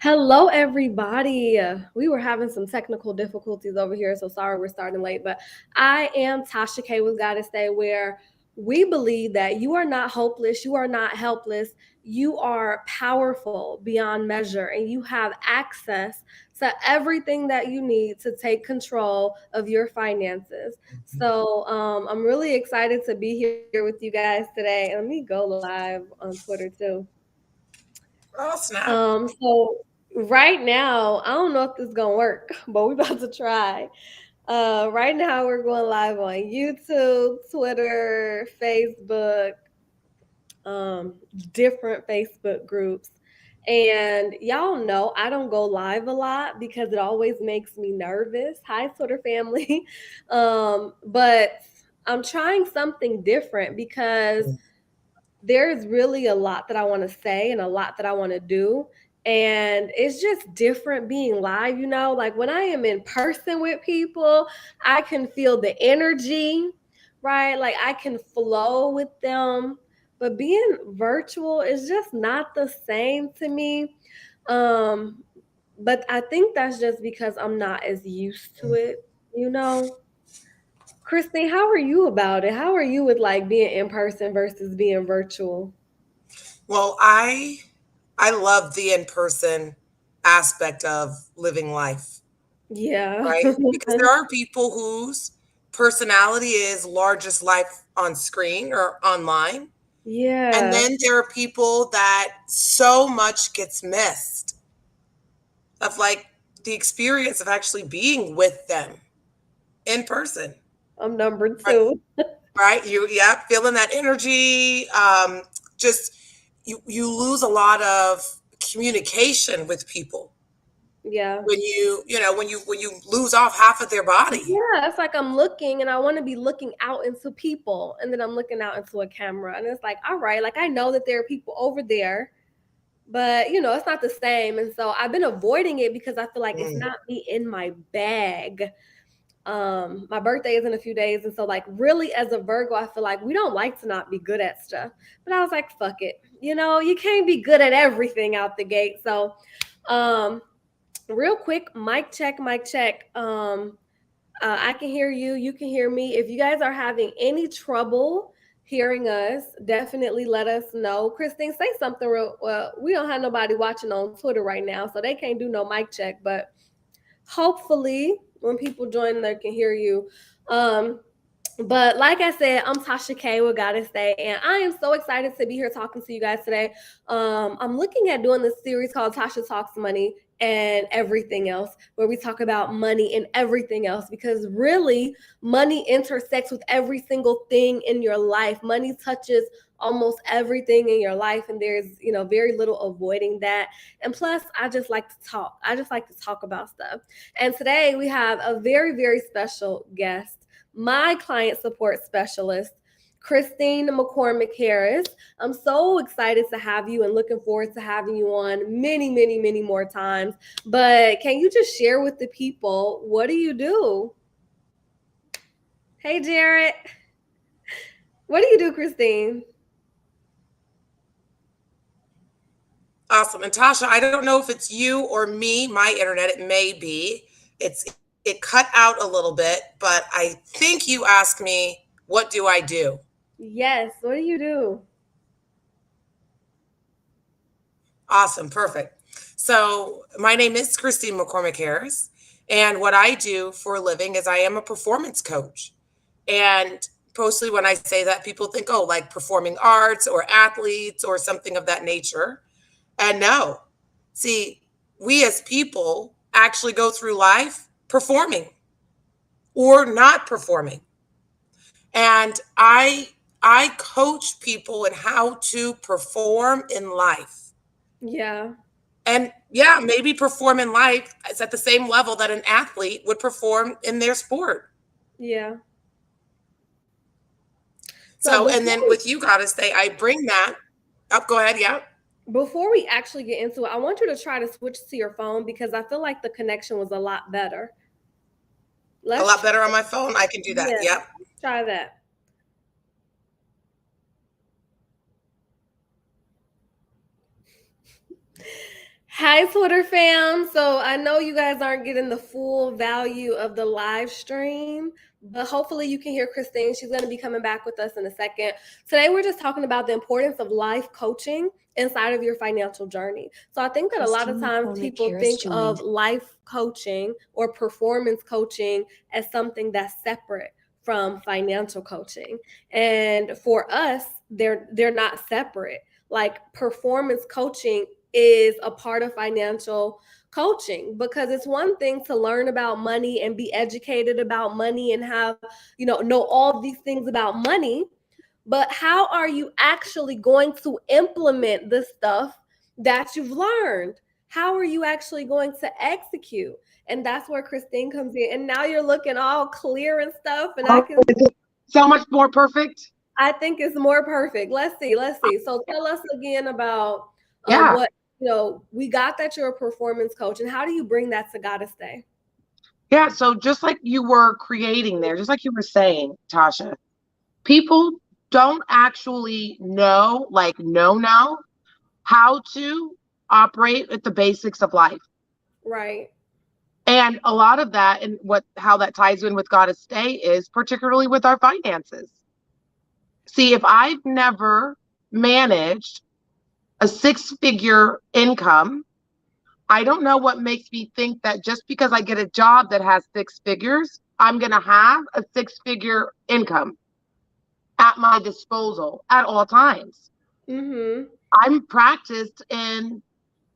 Hello, everybody. We were having some technical difficulties over here, so sorry we're starting late. But I am Tasha K with Gotta Stay, where we believe that you are not hopeless, you are not helpless, you are powerful beyond measure, and you have access to everything that you need to take control of your finances. So I'm really excited to be here with you guys today. And let me go live on Twitter too. Oh, snap. So right now, I don't know if this is gonna work, but we're about to try. Right now we're going live on YouTube, Twitter, Facebook, um, different Facebook groups. And y'all know I don't go live a lot because it always makes me nervous. Hi, Twitter family. But I'm trying something different because there's really a lot that I want to say and a lot that I want to do. And it's just different being live, like when I am in person with people, I can feel the energy, right? Like I can flow with them. But being virtual is just not the same to me. Um, but I think that's just because I'm not as used to it, you know? Christine, how are you about it? How are you with like being in person versus being virtual? Well, I love the in-person aspect of living life, Yeah. right? Because there are people whose personality is largest life on screen or online. And Yeah. then there are people that so much gets missed of like the experience of actually being with them in person, I'm number right? two. Right? Yeah, feeling that energy. Just you lose a lot of communication with people Yeah. when you lose off half of their body. Yeah, it's like I'm looking and I want to be looking out into people and then I'm looking out into a camera and it's like, all right, like I know that there are people over there, but it's not the same. And so I've been avoiding it because I feel like it's Mm. not me in my bag. My birthday is in a few days, and so like really as a Virgo, I feel like we don't like to not be good at stuff. But I was like, fuck it. You can't be good at everything out the gate. So um real quick, mic check, mic check. I can hear you, you can hear me. If you guys are having any trouble hearing us, definitely let us know. Christine, say something real well. We don't have nobody watching on Twitter right now, so they can't do no mic check, but hopefully when people join they can hear you. Um but like I said, I'm Tasha K with Gotta Stay, and I am so excited to be here talking to you guys today. I'm looking at doing this series called Tasha Talks Money and Everything Else, where we talk about money and everything else, because really, money intersects with every single thing in your life. Money touches almost everything in your life, and there's, very little avoiding that. And plus, I just like to talk. I just like to talk about stuff. And today we have a very, very special guest, my client support specialist, Christine McCormick Harris. I'm so excited to have you and looking forward to having you on many, many, many more times. But can you just share with the people, what do you do? Hey, Jarrett. What do you do, Christine? Awesome. And Tasha, I don't know if it's you or me, my internet, it may be. It cut out a little bit, but I think you asked me, what do I do? Yes, what do you do? Awesome, perfect. So, my name is Christine McCormick Harris, and what I do for a living is I am a performance coach. And mostly when I say that, people think, oh, like performing arts or athletes or something of that nature. And no, see, we as people actually go through life performing or not performing. And I coach people in how to perform in life. Yeah, And yeah, maybe perform in life is at the same level that an athlete would perform in their sport. yeah. So So, and then with you, Goddess Day, I bring that up. Go ahead. Yeah. before we actually get into it, I want you to try to switch to your phone because I feel like the connection was a lot better. A Let's lot try, better on my phone. I can do that. yeah, Yep. try that. Hi, Twitter fam. So I know you guys aren't getting the full value of the live stream, but hopefully you can hear Christine. She's going to be coming back with us in a second. Today, we're just talking about the importance of life coaching inside of your financial journey. So I think that a lot of times people think of life coaching or performance coaching as something that's separate from financial coaching. And for us, they're not separate. Like performance coaching is a part of financial coaching, because it's one thing to learn about money and be educated about money and have, know all these things about money, but how are you actually going to implement the stuff that you've learned? How are you actually going to execute? And that's where Christine comes in. And now you're looking all clear and stuff, and I Oh, can, is it so much more perfect? I think it's more perfect. Let's see. Let's see. So tell us again about Yeah. what, we got that you're a performance coach, and how do you bring that to Gotta Stay? Yeah. So just like you were creating there, just like you were saying, Tasha, people don't actually know, like, know how to operate at the basics of life. Right. And a lot of that and how that ties in with Gotta Stay is particularly with our finances. See, if I've never managed a six-figure income, I don't know what makes me think that just because I get a job that has six figures, I'm going to have a six-figure income at my disposal at all times. Mm-hmm. I'm practiced in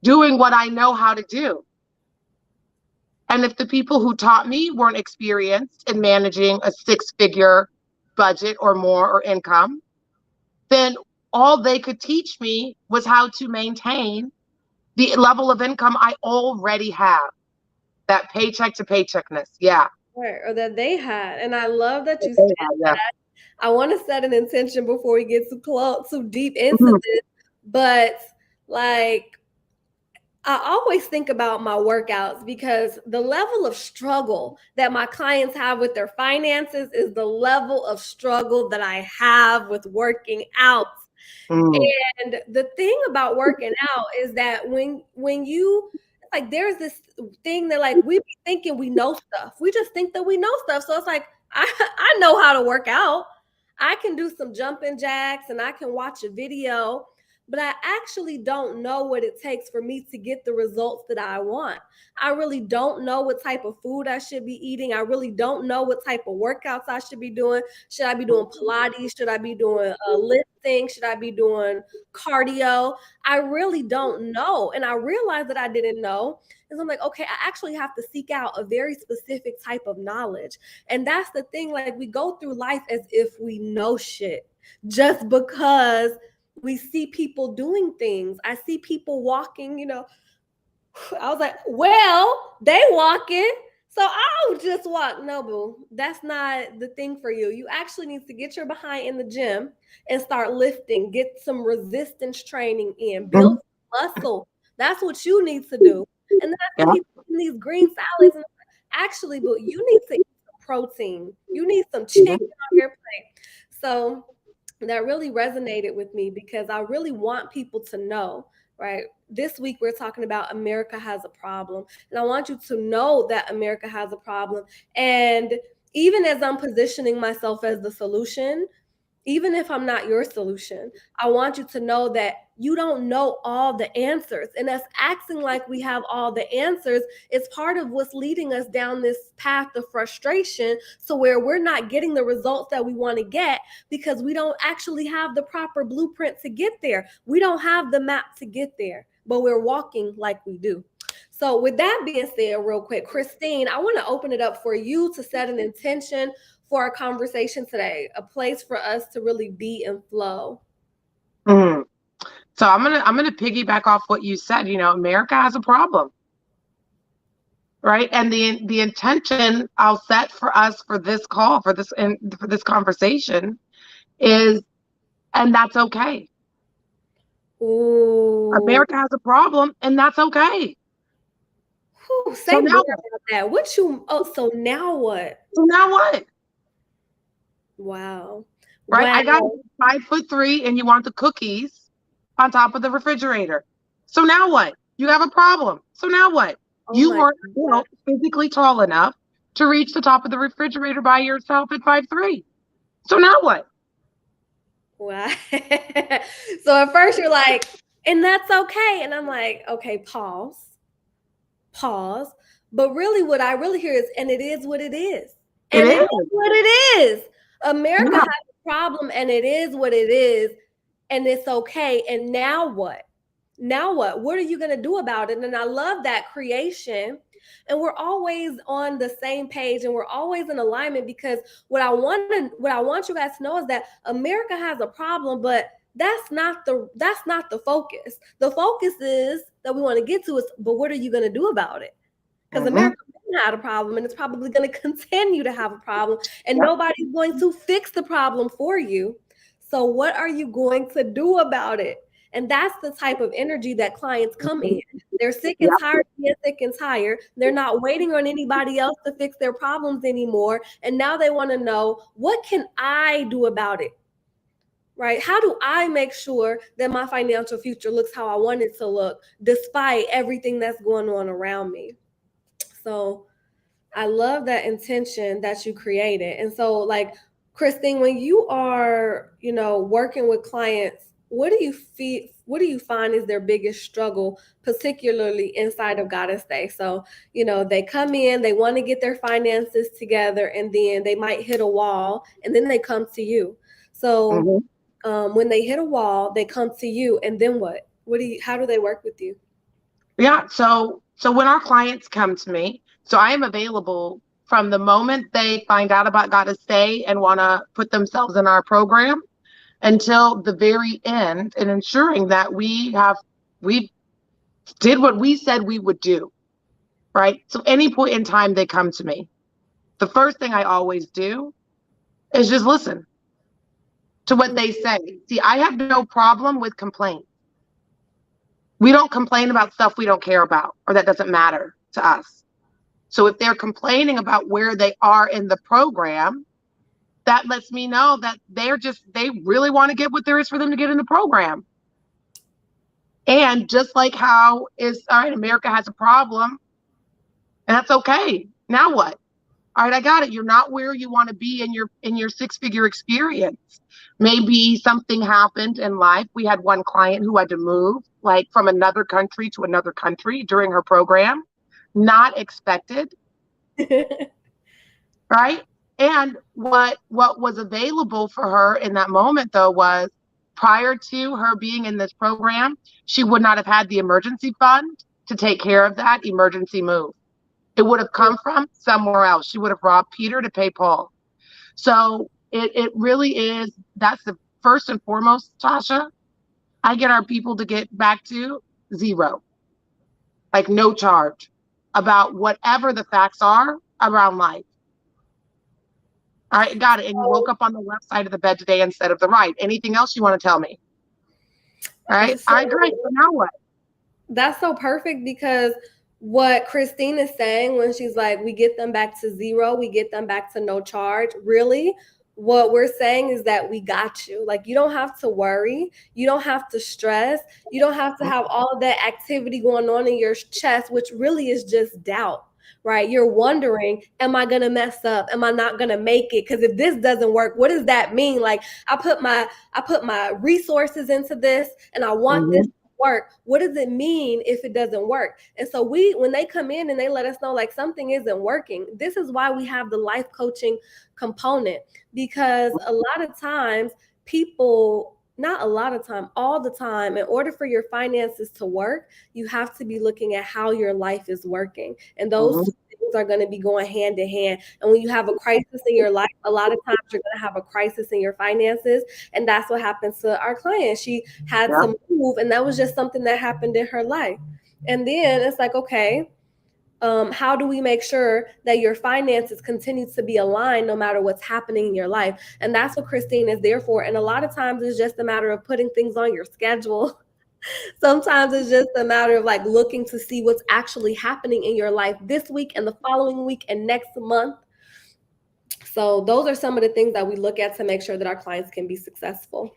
doing what I know how to do. And if the people who taught me weren't experienced in managing a six-figure budget or more or income, then all they could teach me was how to maintain the level of income I already have, that paycheck to paycheckness. Yeah. Right. Or that they had. And I love that you said Yeah. that. I want to set an intention before we get too deep into Mhm. this, but like I always think about my workouts, because the level of struggle that my clients have with their finances is the level of struggle that I have with working out. Mm. And the thing about working out is that when you, like, there's this thing that, like, we be thinking we know stuff. We just think that we know stuff. So it's like I know how to work out. I can do some jumping jacks and I can watch a video, but I actually don't know what it takes for me to get the results that I want. I really don't know what type of food I should be eating. I really don't know what type of workouts I should be doing. Should I be doing Pilates? Should I be doing lifting? Should I be doing cardio? I really don't know. And I realized that I didn't know. And so I'm like, okay, I actually have to seek out a very specific type of knowledge. And that's the thing. Like, we go through life as if we know shit just because we see people doing things. I see people walking, I was like, well, they walking, so I'll just walk. No, boo, that's not the thing for you. You actually need to get your behind in the gym and start lifting, get some resistance training in, build Mhm. muscle. That's what you need to do. And then I see Yeah. people eating these green salads, and actually, boo, you need to eat some protein. You need some chicken Mhm. on your plate. So that really resonated with me, because I really want people to know, right? This week we're talking about America has a problem. And I want you to know that America has a problem. And even as I'm positioning myself as the solution, even if I'm not your solution, I want you to know that you don't know all the answers. And us acting like we have all the answers is part of what's leading us down this path of frustration, so where we're not getting the results that we want to get, because we don't actually have the proper blueprint to get there. We don't have the map to get there, but we're walking like we do. So, with that being said, real quick, Christine, I want to open it up for you to set an intention for our conversation today, a place for us to really be and flow. Mm. So I'm gonna piggyback off what you said. America has a problem, right? And the intention I'll set for us for this call, for this conversation is, and that's okay. Ooh. America has a problem, and that's okay. Whew, So say more now, about that. So now what? so now what? Wow. Right? Wow. I got 5'3", and you want the cookies on top of the refrigerator. So now what? You have a problem. So now what? Oh You my weren't God. built physically tall enough to reach the top of the refrigerator by yourself at 5'3". So now what? Wow. So at first you're like, and that's okay. And I'm like, okay, pause. But really, what I really hear is, and it is what it is. It And it is is. what it is. America Yeah. has a problem, and it is what it is. And it's okay. And now what? Now what? What are you going to do about it? And I love that creation. And we're always on the same page and we're always in alignment because what I want you guys to know is that America has a problem, but that's not the focus. The focus is that we want to get to is, but what are you going to do about it? Because Mm-hmm. America had a problem and it's probably going to continue to have a problem, and Yep. nobody's going to fix the problem for you. So, what are you going to do about it? And that's the type of energy that clients come in. They're sick and Yep. tired of being sick and tired. They're not waiting on anybody else to fix their problems anymore. And now they want to know, what can I do about it? Right? How do I make sure that my financial future looks how I want it to look, despite everything that's going on around me? So I love that intention that you created. And so, like, Christine, when you are, working with clients, what do you find is their biggest struggle, particularly inside of Goddess Day? So, they come in, they want to get their finances together, and then they might hit a wall, and then they come to you. So, Mm-hmm. when they hit a wall, they come to you, and then what? How do they work with you? Yeah. So when our clients come to me, so I am available from the moment they find out about Gotta Stay and want to put themselves in our program until the very end, and ensuring that we did what we said we would do. Right. So any point in time they come to me, the first thing I always do is just listen to what they say. See, I have no problem with complaints. We don't complain about stuff we don't care about or that doesn't matter to us. So if they're complaining about where they are in the program, that lets me know that they really want to get what there is for them to get in the program. And just like how is all right, America has a problem, and that's okay. Now what? All right, I got it. You're not where you want to be in your six-figure experience. Maybe something happened in life. We had one client who had to move like from another country to another country during her program. Not expected, right? And what was available for her in that moment though was, prior to her being in this program, she would not have had the emergency fund to take care of that emergency move. It would have come from somewhere else. She would have robbed Peter to pay Paul. So it really is, that's the first and foremost, Tasha. I get our people to get back to zero, like no charge about whatever the facts are around life. All right, got it. And you woke up on the left side of the bed today instead of the right. Anything else you want to tell me? All right, So I agree. So now what? that's so perfect because what Christine is saying when she's like, we get them back to zero, we get them back to no charge, really, what we're saying is that we got you. Like, you don't have to worry, you don't have to stress, you don't have to have all of that activity going on in your chest, which really is just doubt. Right? You're wondering, am I gonna mess up? Am I not gonna make it? Because if this doesn't work, what does that mean? Like, I put my resources into this and I want this Mm-hmm. work. What does it mean if it doesn't work? And so when they come in and they let us know like something isn't working, this is why we have the life coaching component, because a lot of times people, not a lot of time, all the time, in order for your finances to work, you have to be looking at how your life is working. And those Mm-hmm. two things are going to be going hand in hand. And when you have a crisis in your life, a lot of times you're going to have a crisis in your finances. And that's what happens to our client. She had Yeah. to move, and that was just something that happened in her life. And then it's like, okay, how do we make sure that your finances continue to be aligned no matter what's happening in your life? And that's what Christine is there for. And a lot of times it's just a matter of putting things on your schedule. Sometimes it's just a matter of like looking to see what's actually happening in your life this week and the following week and next month. So those are some of the things that we look at to make sure that our clients can be successful.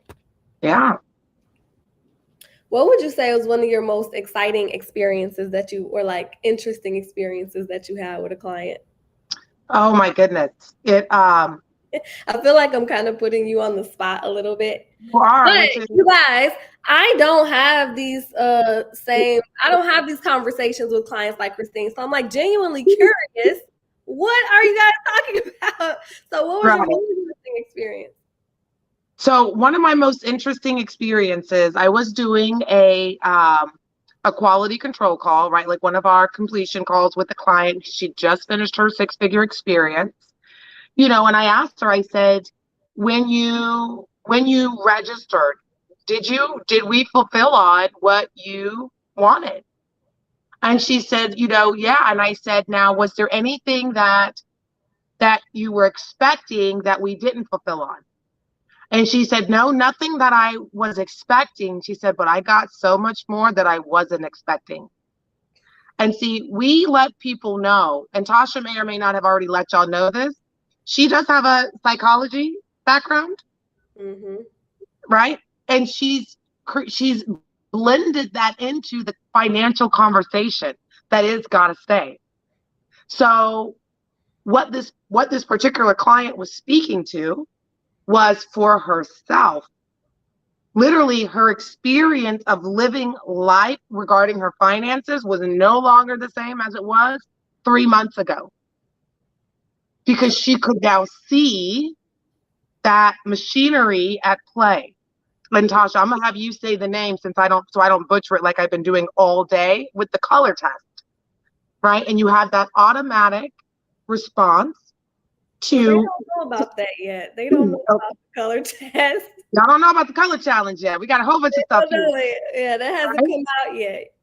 Yeah. What would you say was one of your most exciting experiences that you, or like interesting experiences that you had with a client? Oh my goodness. It I feel like I'm kind of putting you on the spot a little bit. You are, But which is you guys, I don't have these I don't have these conversations with clients like Christine. So I'm like genuinely curious. What are you guys talking about? So what was your right. most interesting experience? So one of my most interesting experiences, I was doing a quality control call, right? Like one of our completion calls with the client. She just finished her six-figure experience. And I asked her, I said, when you registered, did we fulfill on what you wanted? And she said, yeah. And I said, now, was there anything that you were expecting that we didn't fulfill on? And she said, no, nothing that I was expecting. She said, but I got so much more that I wasn't expecting. And see, we let people know, and Tasha may or may not have already let y'all know this. She does have a psychology background, Mm-hmm. right? And she's blended that into the financial conversation that is gotta stay. So what this particular client was speaking to was for herself. Literally, her experience of living life regarding her finances was no longer the same as it was 3 months ago, because she could now see that machinery at play. And Tasha, I'm gonna have you say the name since I don't butcher it like I've been doing all day with the color test, right? And you have that automatic response Well, they to. don't know about that yet. They don't know Okay, about the color test. y'all don't know about the color challenge yet. We got a whole bunch of They stuff don't here, know it. Yeah, that hasn't right? come out yet.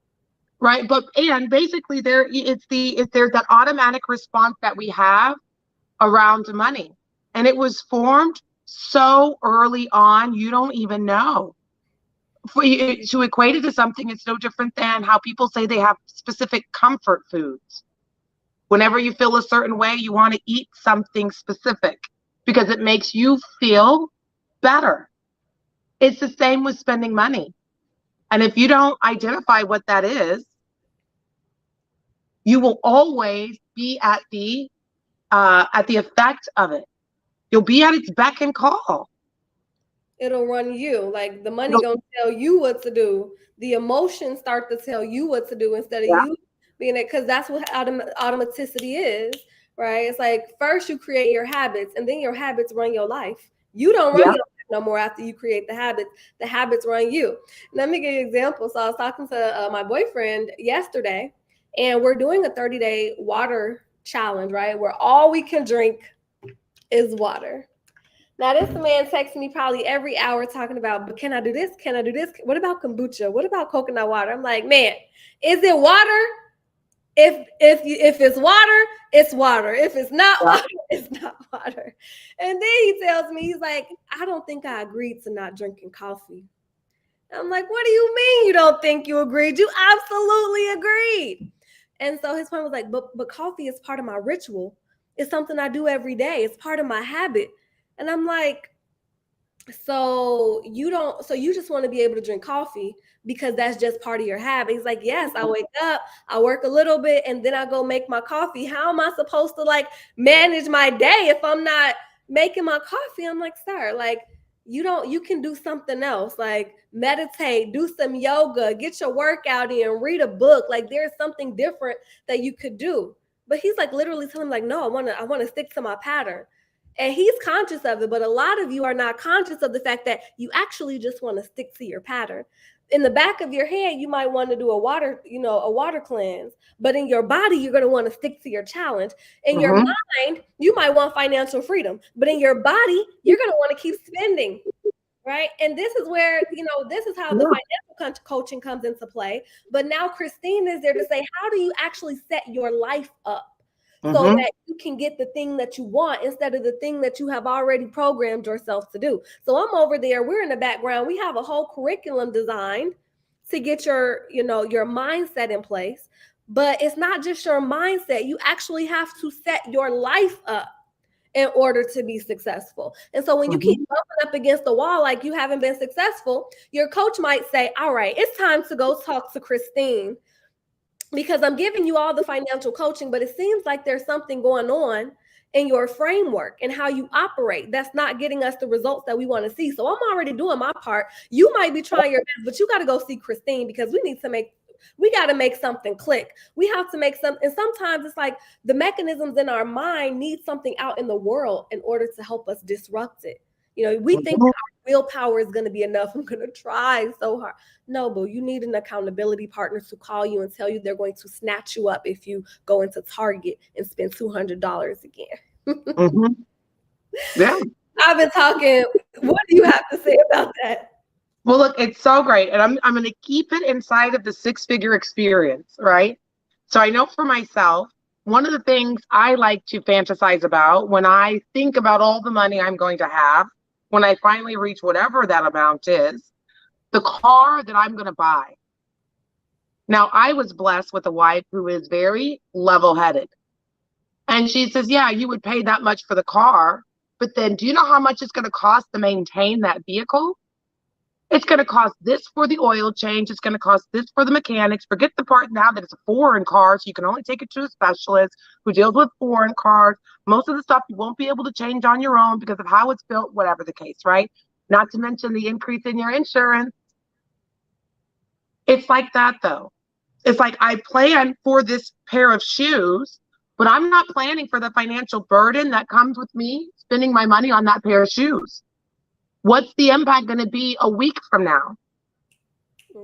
Right, but and basically there's that automatic response that we have around money, and it was formed so early on you don't even know. For you to equate it to something, it's no different than how people say they have specific comfort foods. Whenever you feel a certain way, you want to eat something specific because it makes you feel better. It's the same with spending money. And if you don't identify what that is, you will always be at the effect of it. You'll be at its beck and call. It'll run you. Like the money It'll, gonna tell you what to do. The emotions start to tell you what to do instead of yeah, you being it, because that's what automaticity is, right? It's like first you create your habits, and then your habits run your life. You don't run yeah, your life no more after you create the habits. The habits run you. Let me give you an example. So I was talking to my boyfriend yesterday, and we're doing a 30-day water challenge, right? Where all we can drink is water. Now, this man texts me probably every hour talking about, but can I do this? Can I do this? What about kombucha? What about coconut water? I'm like, man, is it water? If it's water, it's water. If it's not yeah. water, it's not water. And then he tells me, he's like, I don't think I agreed to not drinking coffee. I'm like, what do you mean you don't think you agreed? You absolutely agreed. And so his point was like, but coffee is part of my ritual. It's something I do every day. It's part of my habit. And I'm like, so you just want to be able to drink coffee because that's just part of your habit. He's like, yes, I wake up, I work a little bit, and then I go make my coffee. How am I supposed to like manage my day if I'm not making my coffee? I'm like, sir, like you can do something else, like meditate, do some yoga, get your workout in, read a book. Like there's something different that you could do. But he's like literally telling him, like, no, I want to stick to my pattern. And he's conscious of it, but a lot of you are not conscious of the fact that you actually just want to stick to your pattern. In the back of your head, you might want to do a water cleanse, but in your body, you're going to want to stick to your challenge. In your Mm-hmm. mind, you might want financial freedom, but in your body, you're going to want to keep spending, right? And this is where, this is how the Yeah. financial coaching comes into play. But now Christine is there to say, how do you actually set your life up so Mm-hmm. that you can get the thing that you want instead of the thing that you have already programmed yourself to do? So I'm over there, we're in the background, we have a whole curriculum designed to get your mindset in place. But it's not just your mindset, you actually have to set your life up. in order to be successful. And so when you keep bumping up against the wall like you haven't been successful, your coach might say, all right, it's time to go talk to Christine, because I'm giving you all the financial coaching, but it seems like there's something going on in your framework and how you operate that's not getting us the results that we want to see. So I'm already doing my part. You might be trying your best, but you got to go see Christine, because we got to make something click. We have to make something. And sometimes it's like the mechanisms in our mind need something out in the world in order to help us disrupt it. You know, we think our willpower is going to be enough. I'm going to try so hard. No, but you need an accountability partner to call you and tell you they're going to snatch you up if you go into Target and spend $200 again. Yeah. I've been talking. What do you have to say about that? Well, look, it's so great. And I'm going to keep it inside of the six-figure experience, right? So I know for myself, one of the things I like to fantasize about when I think about all the money I'm going to have, when I finally reach whatever that amount is, the car that I'm going to buy. Now, I was blessed with a wife who is very level-headed. And she says, yeah, you would pay that much for the car, but then do you know how much it's going to cost to maintain that vehicle? It's going to cost this for the oil change. It's going to cost this for the mechanics. Forget the part now that it's a foreign car, so you can only take it to a specialist who deals with foreign cars. Most of the stuff you won't be able to change on your own because of how it's built, whatever the case, right? Not to mention the increase in your insurance. It's like that, though. It's like I plan for this pair of shoes, but I'm not planning for the financial burden that comes with me spending my money on that pair of shoes. What's the impact going to be a week from now?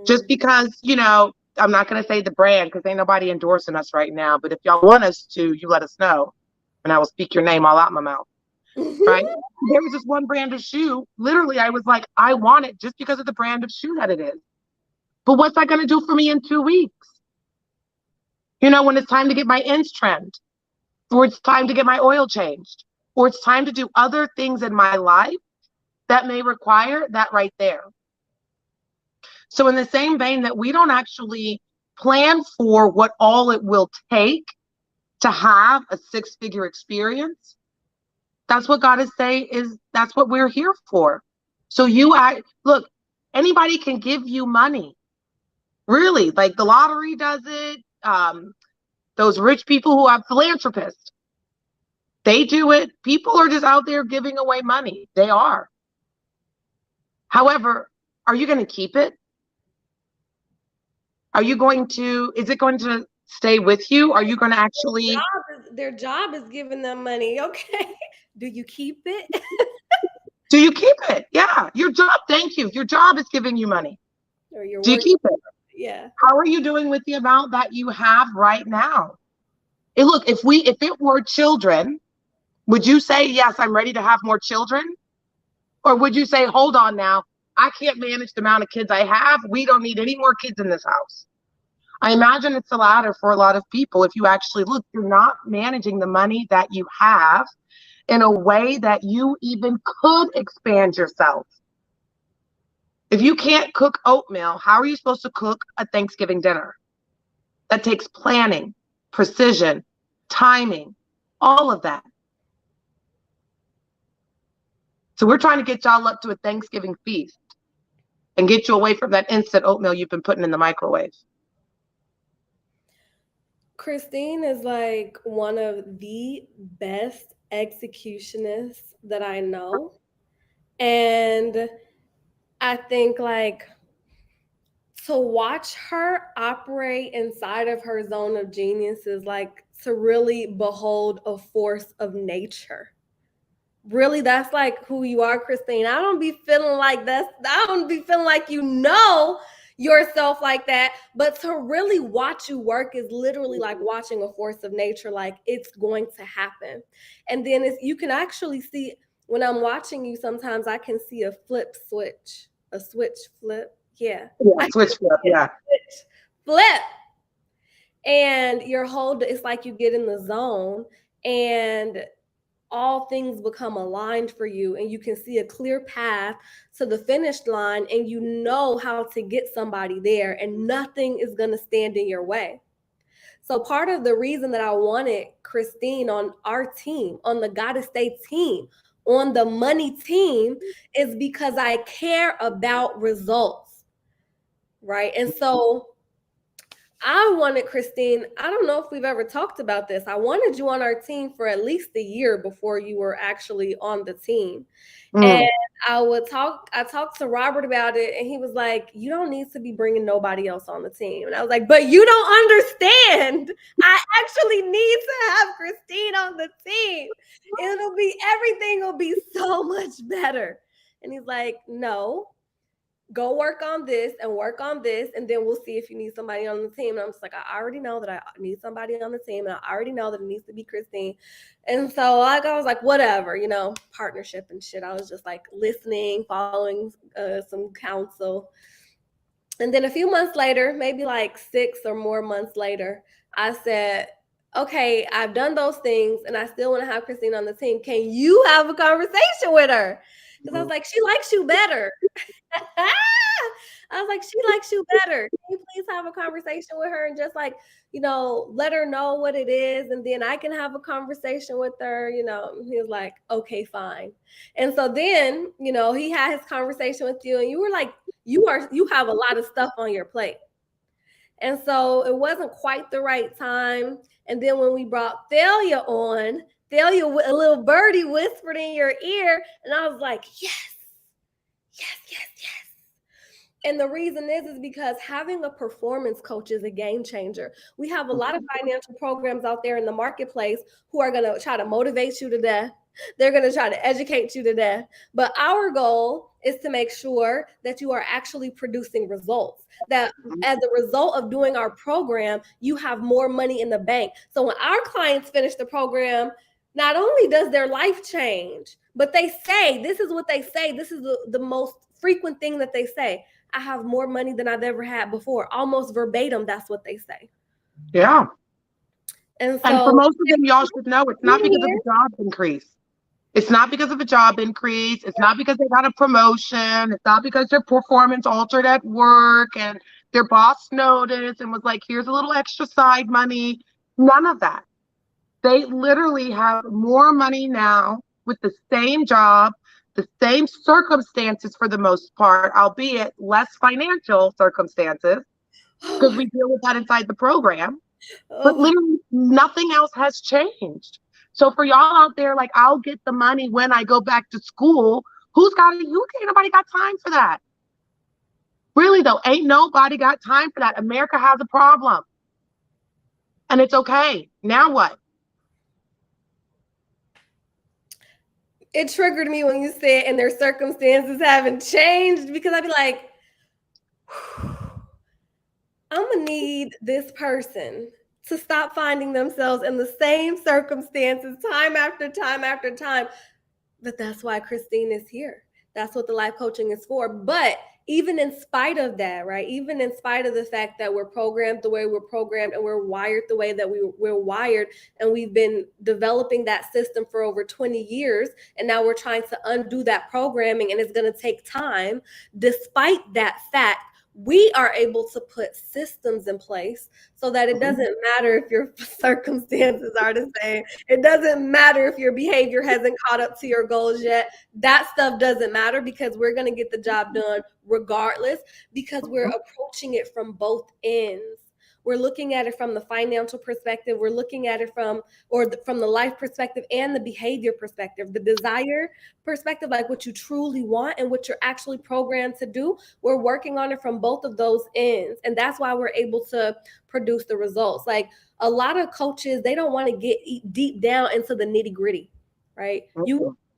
Just because, you know, I'm not going to say the brand because ain't nobody endorsing us right now. But if y'all want us to, you let us know. And I will speak your name all out my mouth. Right? There was this one brand of shoe. Literally, I was like, I want it just because of the brand of shoe that it is. But what's that going to do for me in 2 weeks? You know, when it's time to get my ends trimmed, or it's time to get my oil changed, or it's time to do other things in my life that may require that right there. So in the same vein that we don't actually plan for what all it will take to have a six-figure experience, that's what God is saying is that's what we're here for. So look, anybody can give you money. Really, like the lottery does it. Those rich people who are philanthropists, they do it. People are just out there giving away money. They are. However, are you going to keep it? Is it going to stay with you? Are you going to actually? Their job is giving them money. Okay. Do you keep it? Do you keep it? Yeah. Your job. Thank you. Your job is giving you money. Or you're Do you keep it? Yeah. How are you doing with the amount that you have right now? Hey, look, if it were children, would you say, yes, I'm ready to have more children? Or would you say, hold on now, I can't manage the amount of kids I have. We don't need any more kids in this house. I imagine it's the latter for a lot of people. If you actually look, you're not managing the money that you have in a way that you even could expand yourself. If you can't cook oatmeal, how are you supposed to cook a Thanksgiving dinner? That takes planning, precision, timing, all of that. So we're trying to get y'all up to a Thanksgiving feast and get you away from that instant oatmeal you've been putting in the microwave. Christine is like one of the best executionists that I know. And I think like to watch her operate inside of her zone of genius is like to really behold a force of nature. Really, that's like who you are, Christine. I don't be feeling like you know yourself like that, but to really watch you work is literally like watching a force of nature. Like it's going to happen. And then you can actually see when I'm watching you, sometimes I can see a switch flip. Yeah. Switch flip. Yeah. Switch flip. And it's like you get in the zone and all things become aligned for you and you can see a clear path to the finish line and you know how to get somebody there and nothing is going to stand in your way. So part of the reason that I wanted Christine on our team, on the Gotta Stay team, on the money team, is because I care about results, right? And so I wanted Christine, I don't know if we've ever talked about this. I wanted you on our team for at least a year before you were actually on the team. And I talked to Robert about it, and he was like, "You don't need to be bringing nobody else on the team." And I was like, "But you don't understand. I actually need to have Christine on the team. Everything will be so much better." And he's like, "No, go work on this and work on this, and then we'll see if you need somebody on the team." And I'm just like, I already know that I need somebody on the team, and I already know that it needs to be Christine. And so I was like, whatever, partnership and shit. I was just like listening, following some counsel. And then a few months later, maybe like 6 or more months later, I said, okay, I've done those things and I still want to have Christine on the team. Can you have a conversation with her? Because I was like, she likes you better. I was like, she likes you better. Can you please have a conversation with her and just like, let her know what it is, and then I can have a conversation with her. He was like, okay, fine. And so then, he had his conversation with you, and you were like, you have a lot of stuff on your plate. And so it wasn't quite the right time. And then when we brought Thalia on, Thalia, a little birdie whispered in your ear, and I was like, yes, yes, yes, yes. And the reason is because having a performance coach is a game changer. We have a lot of financial programs out there in the marketplace who are going to try to motivate you to death. They're going to try to educate you to death. But our goal is to make sure that you are actually producing results, that as a result of doing our program, you have more money in the bank. So when our clients finish the program, not only does their life change, but they say, this is what they say, this is the most frequent thing that they say: I have more money than I've ever had before. Almost verbatim, that's what they say. Yeah. And And so for most of them, y'all should know it's not because of a job increase. It's not because of a job increase. It's not because they got a promotion. It's not because their performance altered at work and their boss noticed and was like, here's a little extra side money. None of that. They literally have more money now with the same job, the same circumstances for the most part, albeit less financial circumstances, because we deal with that inside the program. But literally nothing else has changed. So for y'all out there, like, I'll get the money when I go back to school. Ain't nobody got time for that. Really though, ain't nobody got time for that. America has a problem. And it's okay. Now what? it triggered me when you said, and their circumstances haven't changed, because I'd be like, I'm going to need this person to stop finding themselves in the same circumstances time after time after time. But that's why Christine is here. That's what the life coaching is for. But even in spite of that, right? Even in spite of the fact that we're programmed the way we're programmed and we're wired the way that we're wired, and we've been developing that system for over 20 years, and now we're trying to undo that programming, and it's going to take time. Despite that fact, we are able to put systems in place so that it doesn't matter if your circumstances are the same. It doesn't matter if your behavior hasn't caught up to your goals yet. That stuff doesn't matter, because we're going to get the job done regardless, because we're approaching it from both ends. We're looking at it from the financial perspective. We're looking at it from the life perspective and the behavior perspective, the desire perspective, like what you truly want and what you're actually programmed to do. We're working on it from both of those ends. And that's why we're able to produce the results. Like, a lot of coaches, they don't want to get deep down into the nitty gritty, right?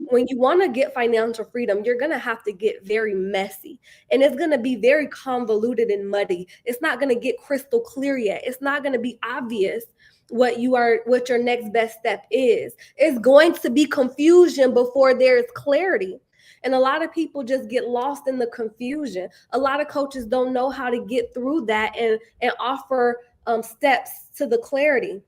When you want to get financial freedom, you're going to have to get very messy, and it's going to be very convoluted and muddy. It's not going to get crystal clear yet. It's not going to be obvious what your next best step is. It's going to be confusion before there's clarity. And a lot of people just get lost in the confusion. A lot of coaches don't know how to get through that and offer steps to the clarity.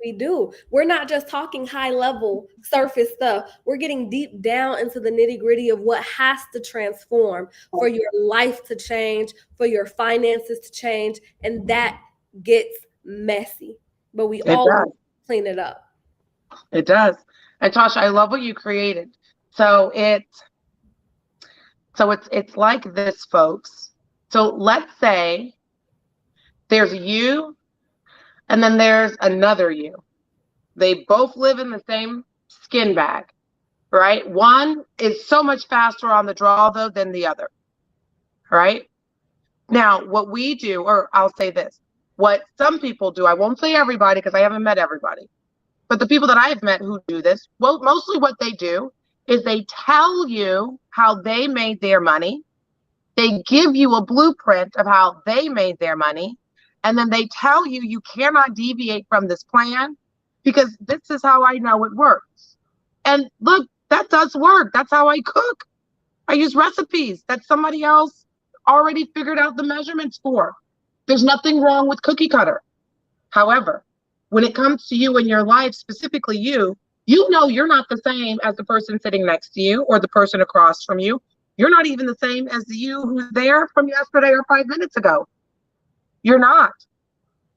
We do. We're not just talking high level surface stuff. We're getting deep down into the nitty gritty of what has to transform for your life to change, for your finances to change. And that gets messy, but we It always does. clean it up. It does. And Tasha, I love what you created. So it's like this, folks. So let's say there's you and then there's another you. They both live in the same skin bag, right? One is so much faster on the draw though than the other, right? Now, what we do, or I'll say this, what some people do, I won't say everybody because I haven't met everybody, but the people that I've met who do this, well, mostly what they do is they tell you how they made their money. They give you a blueprint of how they made their money. And then they tell you you cannot deviate from this plan because this is how I know it works. And look, that does work. That's how I cook. I use recipes that somebody else already figured out the measurements for. There's nothing wrong with cookie cutter. However, when it comes to you and your life, specifically you know you're not the same as the person sitting next to you or the person across from you. You're not even the same as the you who's there from yesterday or 5 minutes ago. You're not,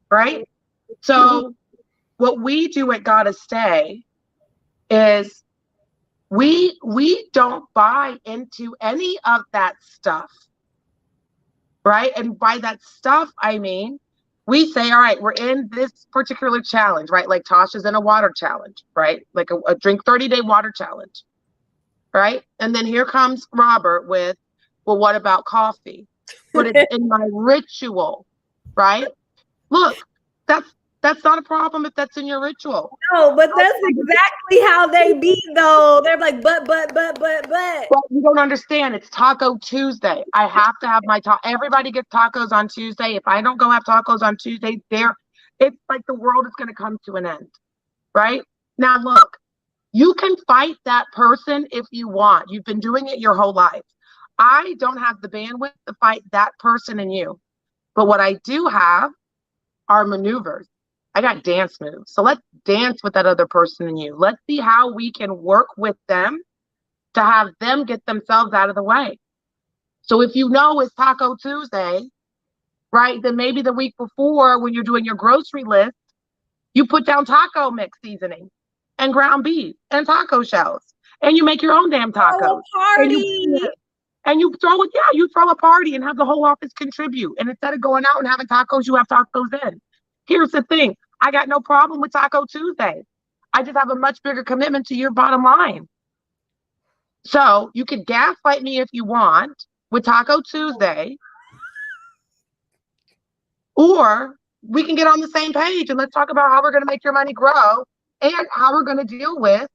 right? So what we do at Gotta Stay is we don't buy into any of that stuff, right? And by that stuff, I mean, we say, all right, we're in this particular challenge, right? Like Tasha's in a water challenge, right? Like a drink 30-day water challenge, right? And then here comes Robert with, well, what about coffee? But it's in my ritual, right? Look, that's not a problem if that's in your ritual. No, but that's exactly how they be though. They're like, but. Well, you don't understand. It's Taco Tuesday. I have to have my everybody gets tacos on Tuesday. If I don't go have tacos on Tuesday, it's like the world is going to come to an end, right? Now, look, you can fight that person if you want. You've been doing it your whole life. I don't have the bandwidth to fight that person and you. But what I do have are maneuvers. I got dance moves. So let's dance with that other person and you. Let's see how we can work with them to have them get themselves out of the way. So if you know it's Taco Tuesday, right, then maybe the week before when you're doing your grocery list, you put down taco mix seasoning and ground beef and taco shells. And you make your own damn tacos. Oh, party. And you throw it, you throw a party and have the whole office contribute. And instead of going out and having tacos, you have tacos in. Here's the thing. I got no problem with Taco Tuesday. I just have a much bigger commitment to your bottom line. So you can gaslight me if you want with Taco Tuesday, or we can get on the same page and let's talk about how we're going to make your money grow and how we're going to deal with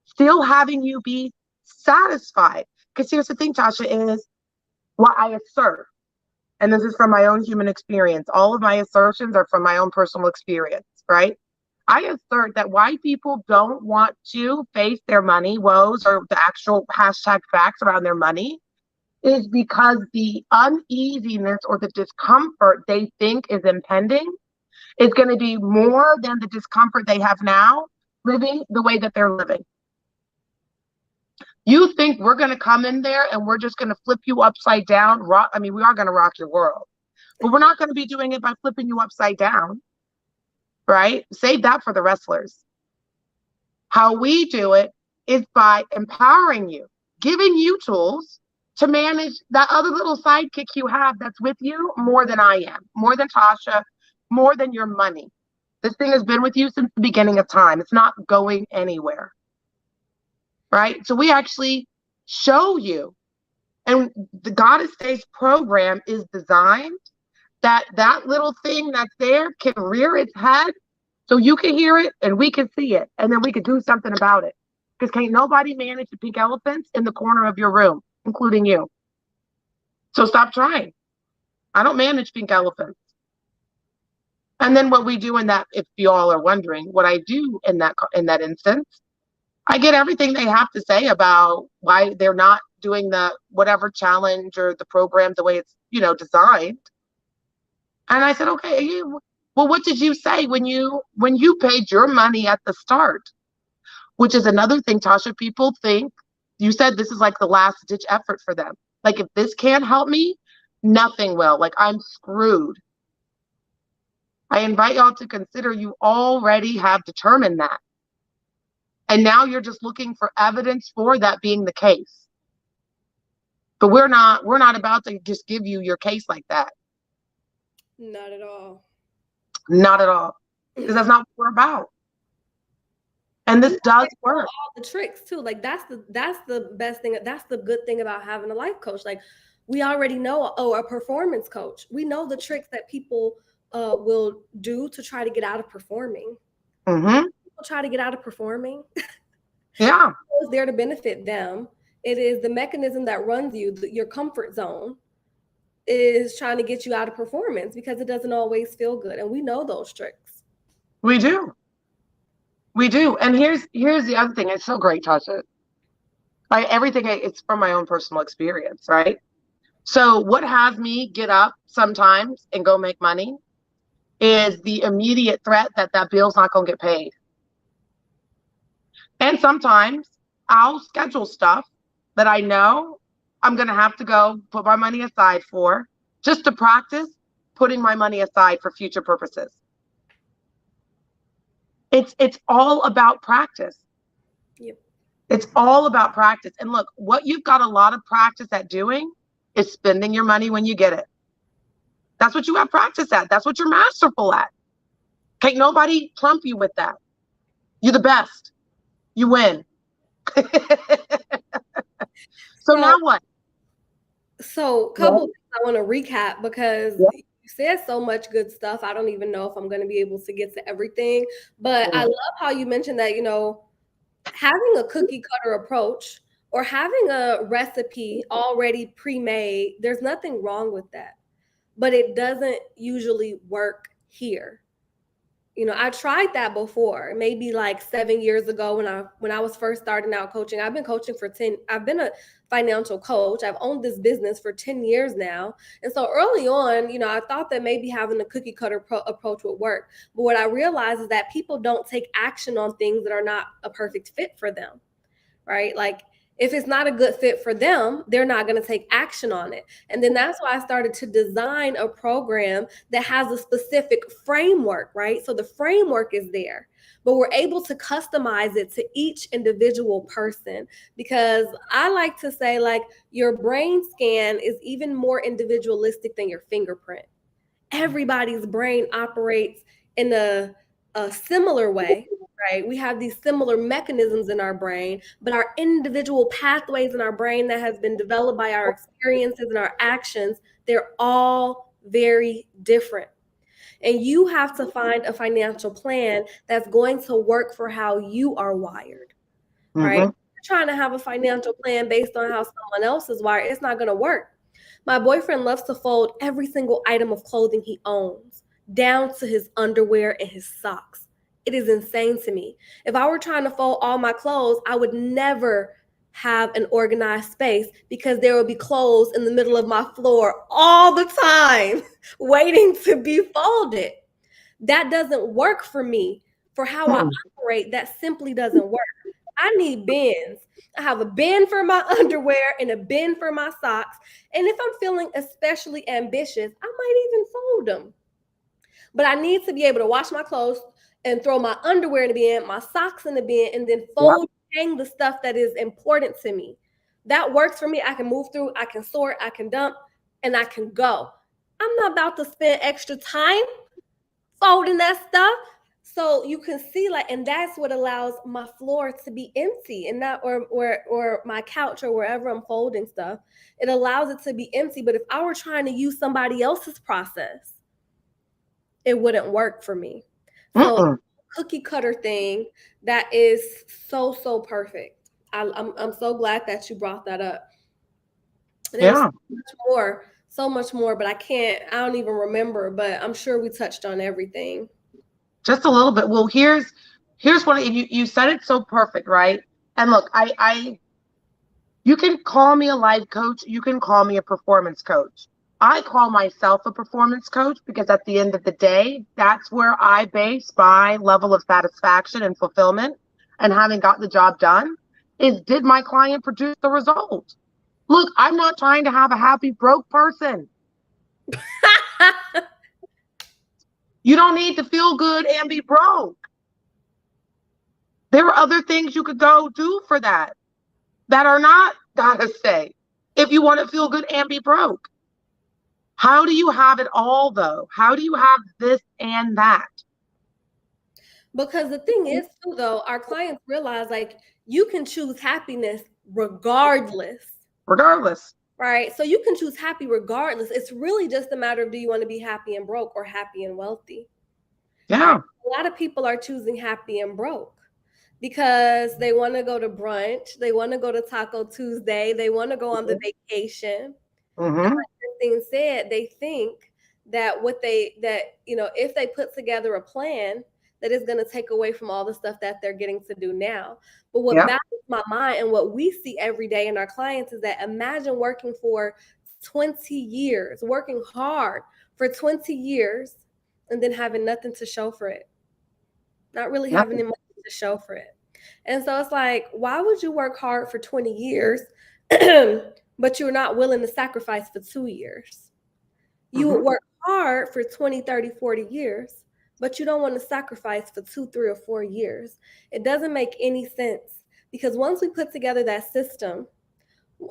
still having you be satisfied. Because here's the thing, Tasha, is what I assert. And this is from my own human experience. All of my assertions are from my own personal experience, right? I assert that why people don't want to face their money woes or the actual hashtag facts around their money is because the uneasiness or the discomfort they think is impending is going to be more than the discomfort they have now living the way that they're living. You think we're going to come in there and we're just going to flip you upside down? I mean, we are going to rock your world, but we're not going to be doing it by flipping you upside down, right? Save that for the wrestlers. How we do it is by empowering you, giving you tools to manage that other little sidekick you have that's with you more than I am, more than Tasha, more than your money. This thing has been with you since the beginning of time. It's not going anywhere. Right? So we actually show you, and the Goddess Days program is designed that little thing that's there can rear its head so you can hear it and we can see it and then we can do something about it. Because can't nobody manage the pink elephants in the corner of your room, including you. So stop trying. I don't manage pink elephants. And then what we do in that, if you all are wondering, what I do in that instance, I get everything they have to say about why they're not doing the whatever challenge or the program the way it's, designed. And I said, okay, well, what did you say when you paid your money at the start? Which is another thing, Tasha, people think, you said this is like the last ditch effort for them. Like, if this can't help me, nothing will. Like, I'm screwed. I invite y'all to consider you already have determined that. And now you're just looking for evidence for that being the case. But we're not about to just give you your case like that. Not at all. Not at all. Because that's not what we're about. And this does work. All the tricks too. Like that's the best thing. That's the good thing about having a life coach. Like we already know, a performance coach. We know the tricks that people will do to try to get out of performing. Mm-hmm. People try to get out of performing. Yeah. It's there to benefit them. It is the mechanism that runs you, your comfort zone is trying to get you out of performance because it doesn't always feel good. And we know those tricks. We do. We do. And here's the other thing. It's so great, Tasha. Everything, it's from my own personal experience, right? So what has me get up sometimes and go make money is the immediate threat that bill's not going to get paid. And sometimes I'll schedule stuff that I know I'm going to have to go put my money aside for, just to practice putting my money aside for future purposes. It's all about practice. Yep. It's all about practice. And look, what you've got a lot of practice at doing is spending your money when you get it. That's what you have practice at. That's what you're masterful at. Can't nobody trump you with that. You're the best. You win. So now what? So couple things I want to recap because you said so much good stuff. I don't even know if I'm going to be able to get to everything. But I love how you mentioned that, having a cookie cutter approach or having a recipe already pre-made, there's nothing wrong with that. But it doesn't usually work here. I tried that before, maybe like 7 years ago when I was first starting out coaching. I've been coaching I've been a financial coach. I've owned this business for 10 years now. And so early on, I thought that maybe having a cookie cutter approach would work. But what I realized is that people don't take action on things that are not a perfect fit for them, right? Like if it's not a good fit for them, they're not going to take action on it. And then that's why I started to design a program that has a specific framework, right? So the framework is there, but we're able to customize it to each individual person, because I like to say, like, your brain scan is even more individualistic than your fingerprint. Everybody's brain operates in a similar way, right? We have these similar mechanisms in our brain, but our individual pathways in our brain that has been developed by our experiences and our actions, they're all very different. And you have to find a financial plan that's going to work for how you are wired, right? If you're trying to have a financial plan based on how someone else is wired, it's not going to work. My boyfriend loves to fold every single item of clothing he owns, down to his underwear and his socks. It is insane to me. If I were trying to fold all my clothes, I would never have an organized space because there would be clothes in the middle of my floor all the time waiting to be folded. That doesn't work for me. For how I operate, that simply doesn't work. I need bins. I have a bin for my underwear and a bin for my socks. And if I'm feeling especially ambitious, I might even fold them. But I need to be able to wash my clothes and throw my underwear in the bin, my socks in the bin, and then fold, hang the stuff that is important to me. That works for me. I can move through, I can sort, I can dump, and I can go. I'm not about to spend extra time folding that stuff. So you can see, like, and that's what allows my floor to be empty, and not or my couch or wherever I'm folding stuff. It allows it to be empty. But if I were trying to use somebody else's process, it wouldn't work for me. So cookie cutter thing, that is so perfect. I'm so glad that you brought that up. There's so much more, but I don't even remember, but I'm sure we touched on everything. Just a little bit. Well, here's what you said it so perfect, right? And look, you can call me a life coach, you can call me a performance coach. I call myself a performance coach because at the end of the day, that's where I base my level of satisfaction and fulfillment and having got the job done is, did my client produce the result? Look, I'm not trying to have a happy broke person. You don't need to feel good and be broke. There are other things you could go do for that are not gotta stay if you want to feel good and be broke. How do you have it all though? How do you have this and that? Because the thing is, too, though, our clients realize like you can choose happiness regardless. Regardless. Right. So you can choose happy regardless. It's really just a matter of do you want to be happy and broke or happy and wealthy? Yeah. Right. A lot of people are choosing happy and broke because they want to go to brunch, they want to go to Taco Tuesday, they want to go on the vacation. Mm-hmm. And like Christine said, they think that if they put together a plan that is going to take away from all the stuff that they're getting to do now. But what baffles my mind and what we see every day in our clients is that imagine working for 20 years, working hard for 20 years, and then having nothing to show for it. Not really having any money to show for it. And so it's like, why would you work hard for 20 years, but you're not willing to sacrifice for 2 years? You would work hard for 20, 30, 40 years, but you don't want to sacrifice for 2, 3, or 4 years. It doesn't make any sense because once we put together that system,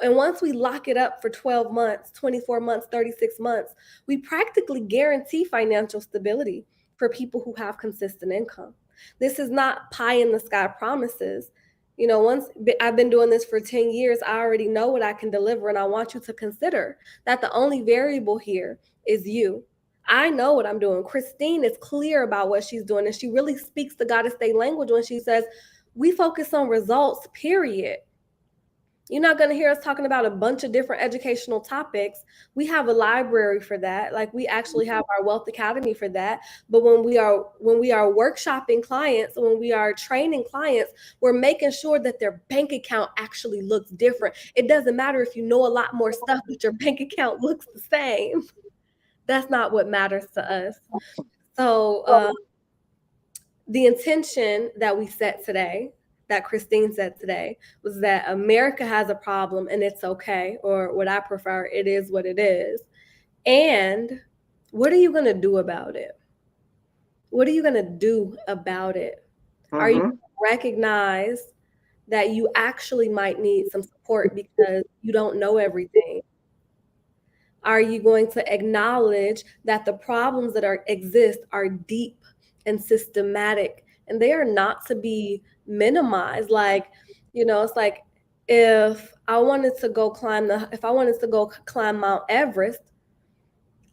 and once we lock it up for 12 months, 24 months, 36 months, we practically guarantee financial stability for people who have consistent income. This is not pie in the sky promises. Once I've been doing this for 10 years, I already know what I can deliver. And I want you to consider that the only variable here is you. I know what I'm doing. Christine is clear about what she's doing. And she really speaks the Goddess Day language when she says, we focus on results, period. You're not going to hear us talking about a bunch of different educational topics. We have a library for that. Like we actually have our Wealth Academy for that. But when we are workshopping clients, when we are training clients, we're making sure that their bank account actually looks different. It doesn't matter if you know a lot more stuff, but your bank account looks the same. That's not what matters to us. So the intention that we set today, that Christine said today, was that America has a problem and it's okay, or what I prefer, it is what it is. And what are you going to do about it? What are you going to do about it? Are you going to recognize that you actually might need some support because you don't know everything? Are you going to acknowledge that the problems that exist are deep and systematic, and they are not to be minimized? Like, it's like if I wanted to go climb Mount Everest,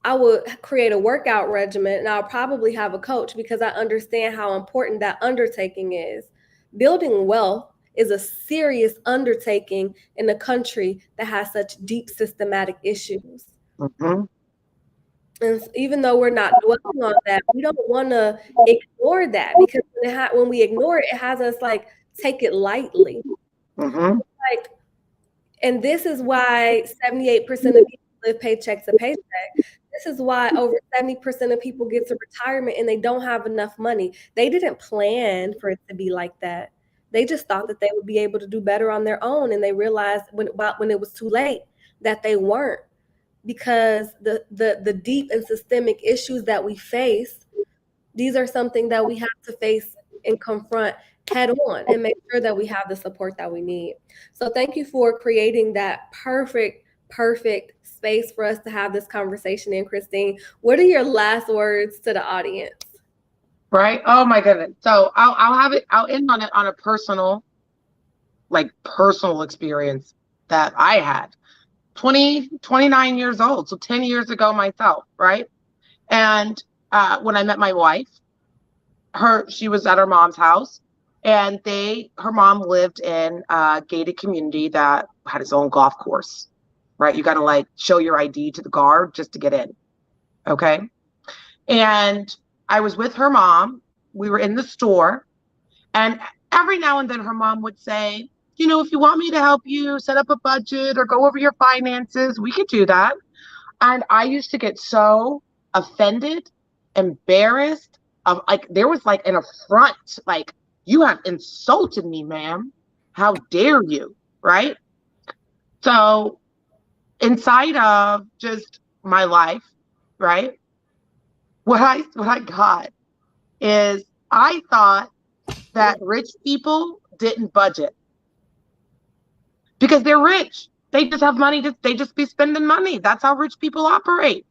I would create a workout regimen and I'll probably have a coach because I understand how important that undertaking is. Building wealth is a serious undertaking in a country that has such deep systematic issues. And even though we're not dwelling on that, we don't want to ignore that because when we ignore it, it has us like take it lightly. Like, and this is why 78% of people live paycheck to paycheck. This is why over 70% of people get to retirement and they don't have enough money. They didn't plan for it to be like that. They just thought that they would be able to do better on their own, and they realized when it was too late that they weren't. Because the deep and systemic issues that we face, these are something that we have to face and confront head on and make sure that we have the support that we need. So thank you for creating that perfect space for us to have this conversation in, Christine. What are your last words to the audience? Right? Oh my goodness. So I'll end on it on a personal experience that I had. 29 years old, so 10 years ago myself, right? And when I met my wife, she was at her mom's house, and her mom lived in a gated community that had its own golf course, right? You got to like show your ID to the guard just to get in, okay? And I was with her mom. We were in the store, and every now and then her mom would say, if you want me to help you set up a budget or go over your finances, we could do that. And I used to get so offended, embarrassed, there was like an affront, like, you have insulted me, ma'am. How dare you, right? So inside of just my life, right, what I got is I thought that rich people didn't budget because they're rich. They just have money. They just be spending money. That's how rich people operate.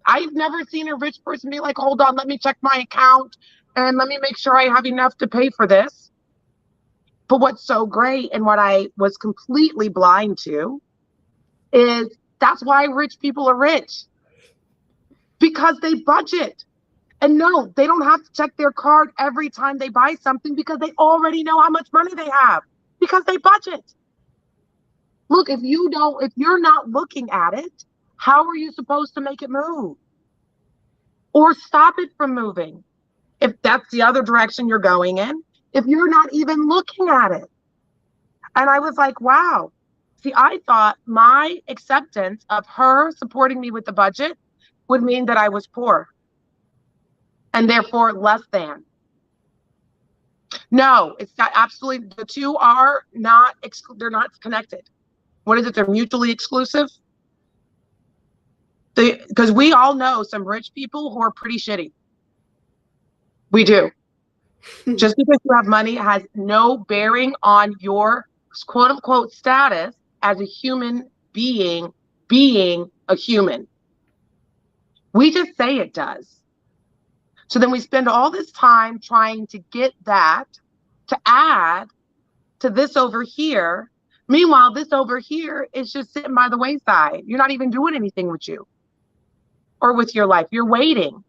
I've never seen a rich person be like, hold on, let me check my account and let me make sure I have enough to pay for this. But what's so great and what I was completely blind to is that's why rich people are rich, because they budget. And no, they don't have to check their card every time they buy something because they already know how much money they have because they budget. Look, if you're not looking at it, how are you supposed to make it move or stop it from moving? If that's the other direction you're going in, if you're not even looking at it. And I was like, wow. See, I thought my acceptance of her supporting me with the budget would mean that I was poor and therefore less than. No, it's not. Absolutely, the two are not, they're not connected. What is it? They're mutually exclusive. Because we all know some rich people who are pretty shitty. We do. Just because you have money has no bearing on your quote unquote status as a human being a human. We just say it does. So then we spend all this time trying to get that to add to this over here. Meanwhile, this over here is just sitting by the wayside. You're not even doing anything with you or with your life. You're waiting.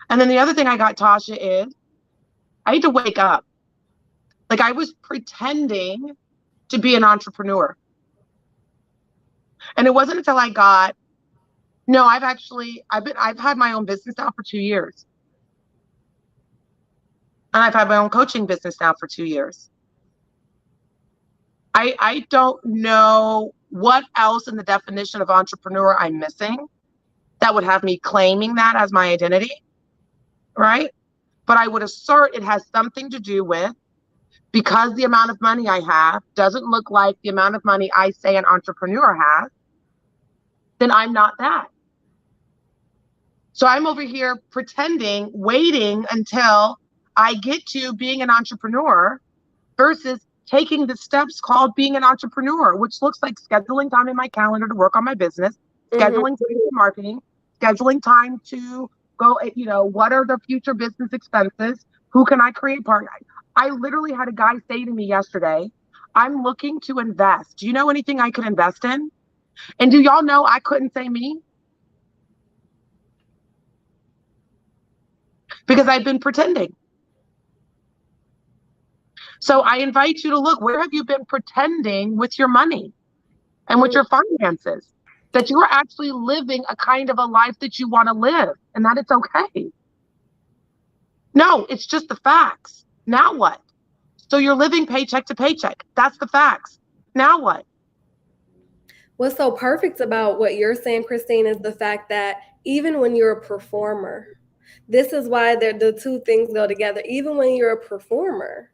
And then the other thing I got, Tasha, is I had to wake up. Like I was pretending to be an entrepreneur. And it wasn't until I got, no, I've had my own business now for 2 years. And I've had my own coaching business now for 2 years. I don't know what else in the definition of entrepreneur I'm missing that would have me claiming that as my identity, right? But I would assert it has something to do with, because the amount of money I have doesn't look like the amount of money I say an entrepreneur has, then I'm not that. So I'm over here pretending, waiting until I get to being an entrepreneur versus taking the steps called being an entrepreneur, which looks like scheduling time in my calendar to work on my business, scheduling time for marketing, scheduling time to go, what are the future business expenses? Who can I create partner? I literally had a guy say to me yesterday, I'm looking to invest. Do you know anything I could invest in? And do y'all know I couldn't say me? Because I've been pretending. So I invite you to look, where have you been pretending with your money and with your finances? That you're actually living a kind of a life that you want to live and that it's okay. No, it's just the facts. Now what? So you're living paycheck to paycheck. That's the facts. Now what? What's so perfect about what you're saying, Christine, is the fact that even when you're a performer, this is why the two things go together. Even when you're a performer,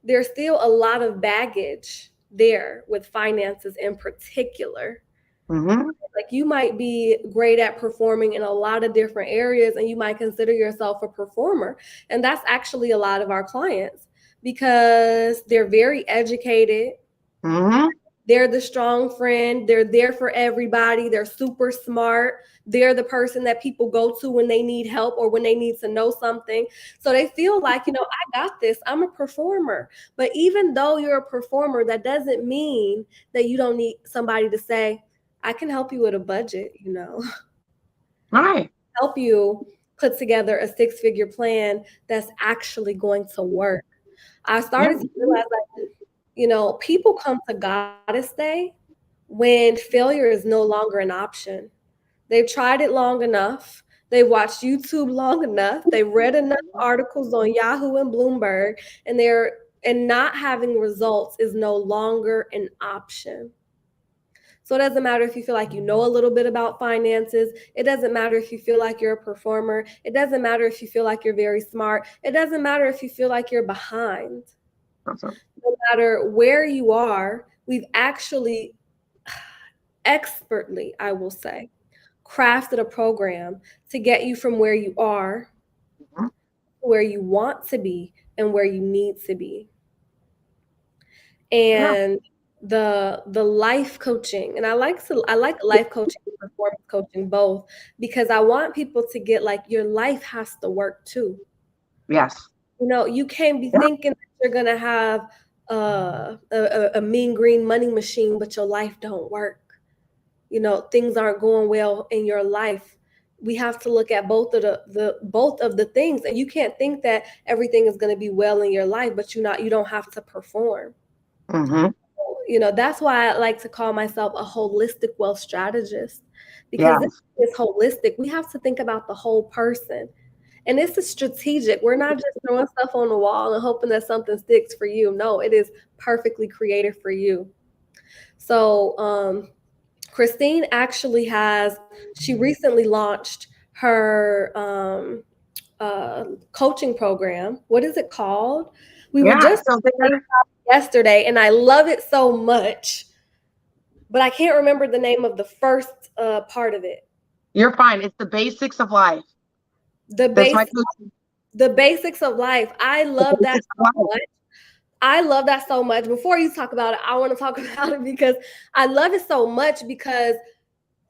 there's still a lot of baggage there with finances in particular. Mm-hmm. Like you might be great at performing in a lot of different areas and you might consider yourself a performer. And that's actually a lot of our clients because they're very educated. Mm-hmm. They're the strong friend. They're there for everybody. They're super smart. They're the person that people go to when they need help or when they need to know something. So they feel like, I got this. I'm a performer. But even though you're a performer, that doesn't mean that you don't need somebody to say, I can help you with a budget, Right. help you put together a 6-figure plan that's actually going to work. I started to realize people come to Goddess Day when failure is no longer an option. They've tried it long enough. They've watched YouTube long enough. They read enough articles on Yahoo and Bloomberg, and not having results is no longer an option. So it doesn't matter if you feel like you know a little bit about finances. It doesn't matter if you feel like you're a performer. It doesn't matter if you feel like you're very smart. It doesn't matter if you feel like you're behind. No matter where you are, we've actually expertly, I will say, crafted a program to get you from where you are, Mhm. where you want to be, and where you need to be. Yeah. And the life coaching, and I like life coaching and performance coaching both, because I want people to get like, your life has to work too. Yes. You know, you can't be Yeah. thinking that you're gonna have a mean green money machine, but your life don't work. You know, things aren't going well in your life. We have to look at both of the things, and you can't think that everything is going to be well in your life, but you don't have to perform. Mm-hmm. You know, that's why I like to call myself a holistic wealth strategist, because this Yes. is holistic. We have to think about the whole person. And this is strategic. We're not just throwing stuff on the wall and hoping that something sticks for you. No, it is perfectly created for you. So, Christine actually she recently launched her coaching program. What is it called? We were Yeah. just So there, yesterday, and I love it so much, but I can't remember the name of the first part of it. you're fine. It's the basics of life. The That's base, my coaching. the basics of life. I The love that basics of so life. much. I love that so much. Before you talk about it, I want to talk about it because I love it so much, because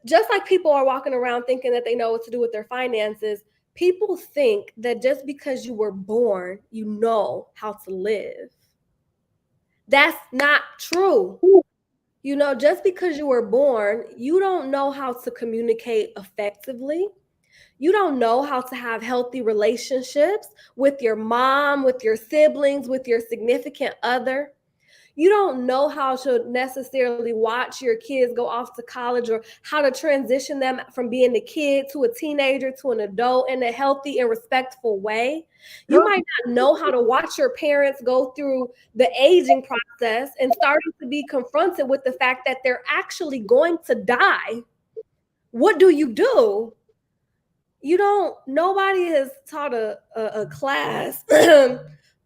just like people are walking around thinking that they know what to do with their finances, people think that just because you were born, you know how to live. That's not true. You know, just because you were born, you don't know how to communicate effectively. You don't know how to have healthy relationships with your mom, with your siblings, with your significant other. You don't know how to necessarily watch your kids go off to college, or how to transition them from being a kid to a teenager to an adult in a healthy and respectful way. You might not know how to watch your parents go through the aging process and starting to be confronted with the fact that they're actually going to die. What do you do? You don't, nobody has taught a class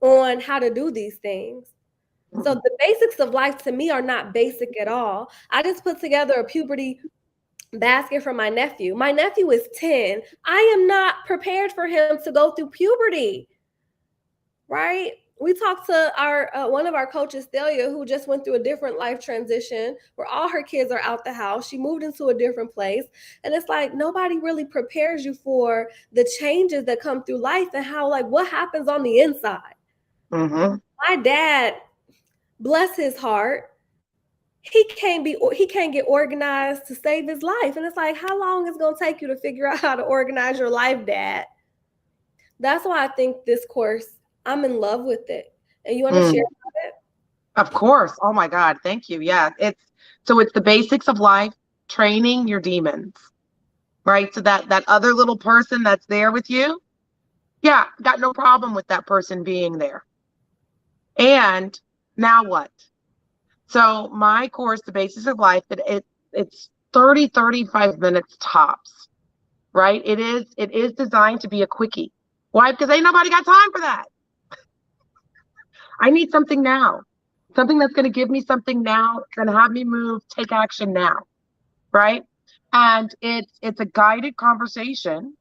on how to do these things. So Mhm. the basics of life to me are not basic at all. I just put together a puberty basket for my nephew. My nephew is 10. I am not prepared for him to go through puberty, right? We talked to our one of our coaches, Celia, who just went through a different life transition where all her kids are out the house. She moved into a different place. And it's like nobody really prepares you for the changes that come through life and how, like, what happens on the inside. Mhm. My dad, bless his heart, he can't get organized to save his life. And it's like, how long is it going to take you to figure out how to organize your life, Dad? That's why I think this course, I'm in love with it. And you want to share Mm. about it? Of course. Oh my God. Thank you. Yeah. It's the basics of life, training your demons, right? So that other little person that's there with you, yeah, got no problem with that person being there. And now what? So my course, The Basics of Life, it's 35 minutes tops, right? It is designed to be a quickie. Why? Because ain't nobody got time for that. I need something now. Something that's going to give me something now, going to have me move, take action now, right? And it's a guided conversation,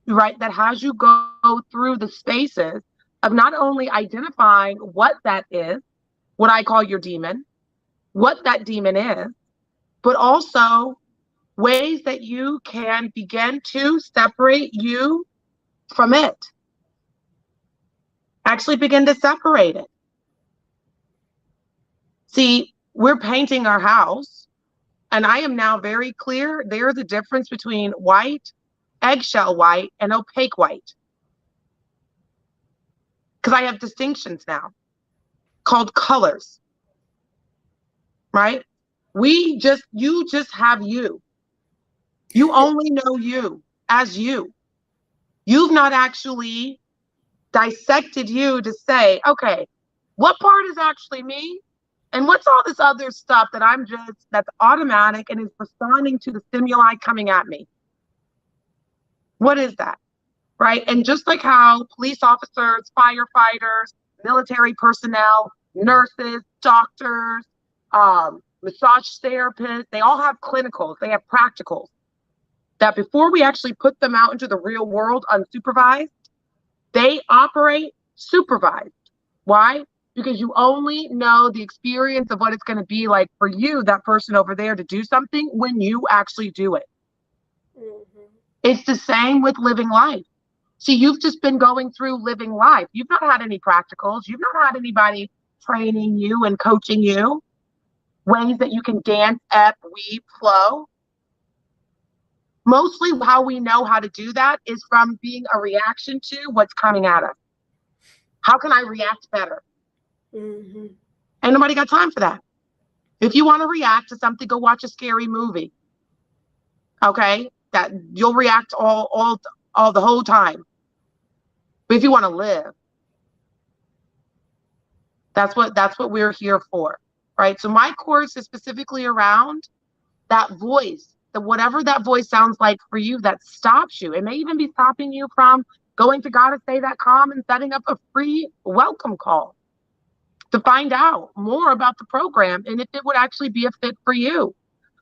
right, that has you go through the spaces of not only identifying what that is, what I call your demon, what that demon is, but also ways that you can begin to separate you from it. Actually begin to separate it. See, we're painting our house, and I am now very clear there's a difference between white, eggshell white, and opaque white. Because I have distinctions now called colors, right? You just have you. You only know you as you. You've not actually dissected you to say, okay, what part is actually me? And what's all this other stuff that that's automatic and is responding to the stimuli coming at me? What is that? Right? And just like how police officers, firefighters, military personnel, nurses, doctors, massage therapists, they all have clinicals, they have practicals. that before we actually put them out into the real world unsupervised, they operate supervised. Why? Because you only know the experience of what it's going to be like for you, that person over there, to do something when you actually do it. Mm-hmm. It's the same with living life. See, you've just been going through living life. You've not had any practicals. You've not had anybody training you and coaching you ways that you can dance, ebb, weave, flow. Mostly how we know how to do that is from being a reaction to what's coming at us. How can I react better? Mm-hmm. Ain't nobody got time for that. If you want to react to something, go watch a scary movie. Okay? That you'll react all the whole time. But if you want to live, that's what we're here for. Right? So my course is specifically around that voice, that whatever that voice sounds like for you that stops you. It may even be stopping you from going to GottaStay.com and setting up a free welcome call to find out more about the program and if it would actually be a fit for you,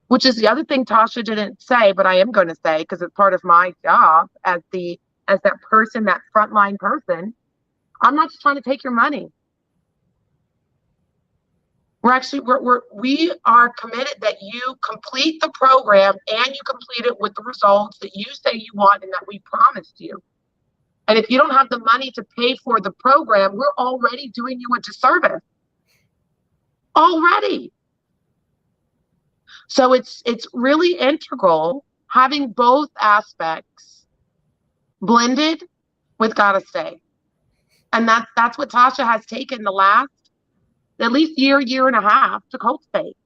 which is the other thing Tasha didn't say, but I am going to say because it's part of my job as that person, that frontline person. I'm not just trying to take your money. We are committed that you complete the program and you complete it with the results that you say you want and that we promised you. And if you don't have the money to pay for the program, we're already doing you a disservice. Already. So it's really integral having both aspects blended with Gotta Stay. And that's what Tasha has taken the last at least year and a half to cultivate.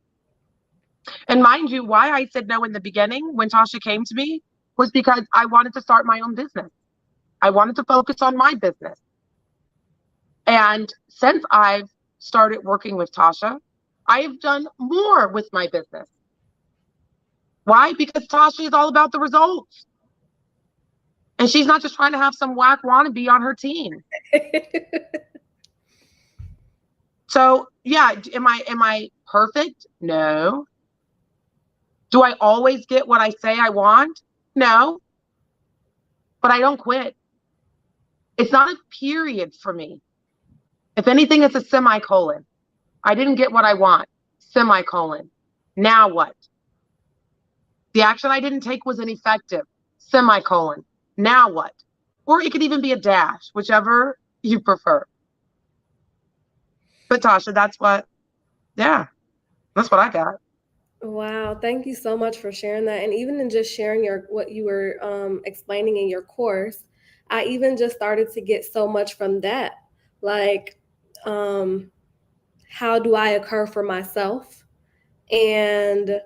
And mind you, why I said no in the beginning when Tasha came to me was because I wanted to start my own business. I wanted to focus on my business. And since I've started working with Tasha, I have done more with my business. Why? Because Tasha is all about the results. And she's not just trying to have some whack wannabe on her team. So yeah, am I perfect? No. Do I always get what I say I want? No. But I don't quit. It's not a period for me. If anything, it's a semicolon. I didn't get what I want. Semicolon. Now what? The action I didn't take was ineffective. Semicolon. Now what? Or it could even be a dash, whichever you prefer. But Tasha, that's what I got. Wow, thank you so much for sharing that. And even in just sharing what you were explaining in your course, I even just started to get so much from that. Like, um, how do I occur for myself? And,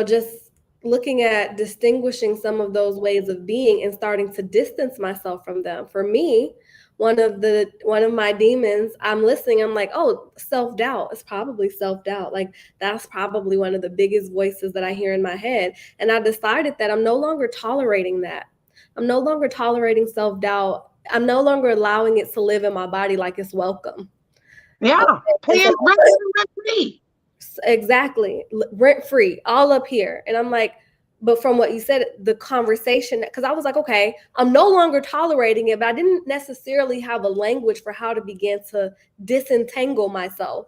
just looking at distinguishing some of those ways of being and starting to distance myself from them. For me, one of my demons, I'm listening, I'm like, oh, self-doubt. It's probably self-doubt. Like, that's probably one of the biggest voices that I hear in my head. And I decided that I'm no longer tolerating that. I'm no longer tolerating self-doubt. I'm no longer allowing it to live in my body like it's welcome. Yeah, paying rent free. Exactly, rent free, all up here. And I'm like, but from what you said, the conversation, because I was like, okay, I'm no longer tolerating it, but I didn't necessarily have a language for how to begin to disentangle myself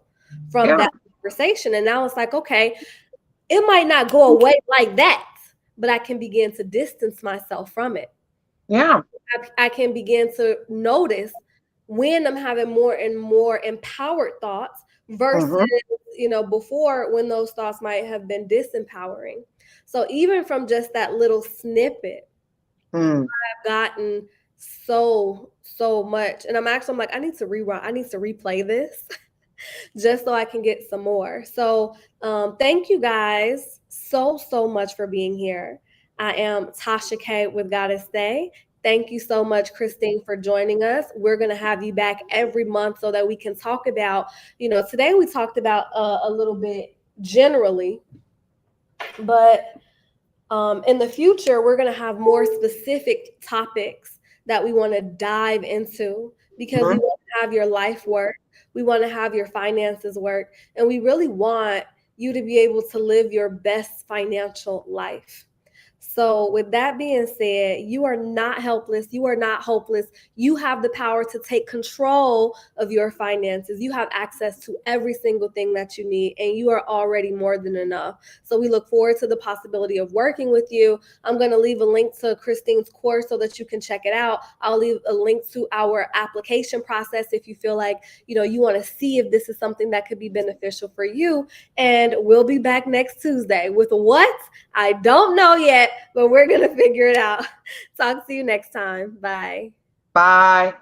from that conversation. And now it's like, okay, it might not go away like that, but I can begin to distance myself from it. Yeah. I can begin to notice when I'm having more and more empowered thoughts versus, before, when those thoughts might have been disempowering. So even from just that little snippet, I've gotten so much. And I'm like, I need to replay this just so I can get some more. So thank you guys so much for being here. I am Tasha K with Gotta Stay. Thank you so much, Christine, for joining us. We're going to have you back every month so that we can talk about, today we talked about a little bit generally, but in the future, we're going to have more specific topics that we want to dive into because we want to have your life work. We want to have your finances work. And we really want you to be able to live your best financial life. So, with that being said, you are not helpless. You are not hopeless. You have the power to take control of your finances. You have access to every single thing that you need, and you are already more than enough. So, we look forward to the possibility of working with you. I'm going to leave a link to Christine's course so that you can check it out. I'll leave a link to our application process if you feel like, you want to see if this is something that could be beneficial for you. And we'll be back next Tuesday with what? I don't know yet, but we're going to figure it out. Talk to you next time. Bye. Bye.